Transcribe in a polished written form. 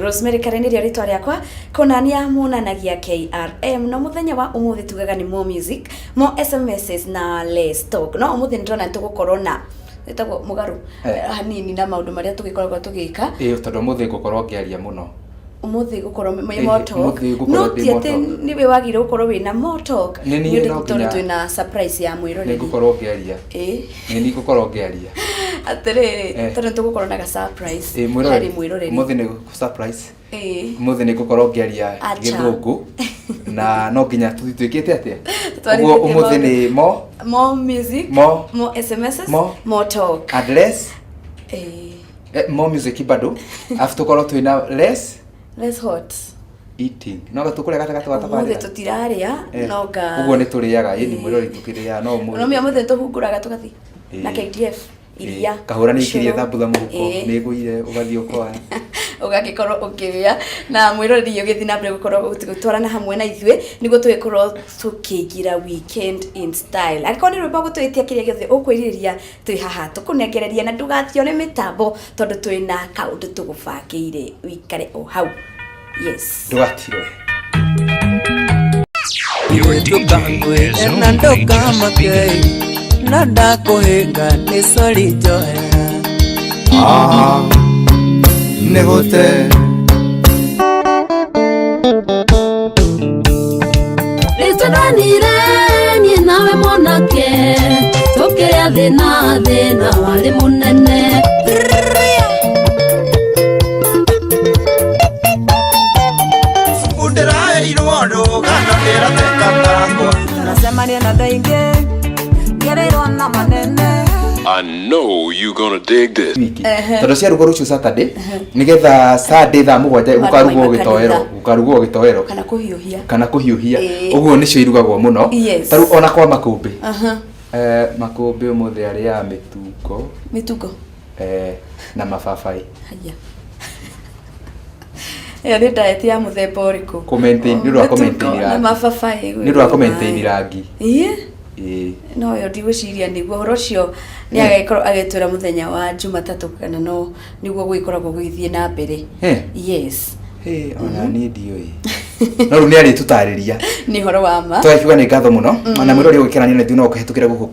Rosemary Kareni ria ritwa riakwa konania munanagia KRM no muthenya wa umuthi tugaga ni more music more SMSs na less talk no umuthi ndona tugukorwo na etagwo mugaru hanini na maundu maria tugikoragwo tugika tondu umuthi gukorwo ngiaria muno umuthi gukorwo more talk no tiete niwe wagire gukorwo wina more talk ni tondu twina surprise ya mwiroreri ni gukorwo ngiaria ni gukorwo ngiaria atere tondu tugukorwo na surprise mwiroreri umuthi ni surprise umuthi ni gukorwo ngiaria githungu na no nginya twikite atia uguo umuthi ni more music more SMSs more talk address more music bado after tukorwo twina less hot eating no gatukure gatagata gatapara muthe tutiraria no ga uguo ni turiaga ini mwirori tukiria no mu no muthe tuhunguraga tugathi na KDF iria kahura ni ikirie thambutha muhuko ni guire ugathio kwa ugagikorwo ukibia na mwirori ugithi na mbere gukorwo gutwarana hamwe na ithwe niguo tugikorwo tukigira weekend in style ariko ni rwimbo gutwitia kiria giothe ukwiriria twi haha tukunengereria na ndugathione mitambo tondu twina kaundu tugubangire wikare o hau yes ndugatiro Yudangwe enandoka makei nanda kohenga ni sori joya nehote Litonanire ni nawe monake tokea thina wali munene Fundera irondo kana mera tekango nasemania na dainge gerero na manene I know you gonna dig this. Tondu cia rugo rucio Saturday nigetha Sunday thaa 7 gukarugwo gitoero kana kuhiuhia uguo nicio irugagwo muno taru ona kwa makumbi makumbi umuthi ari ya mituko na mababai ni diet ya muthemba uriku commenting ni rwa commenting na mababai ni rwa commenting rangi no yo ndigwiciria niguo horo cio ni agaikorwo agitwira muthenya wa Jumatatu kana no niguo gwikoragwo gwithie na mbere yes ona ni ndioi no ru ni ari tutariria ni horo wa ma twakiuga ni ngatho muno na mwirori ugikerania na thina ukuhetukira guku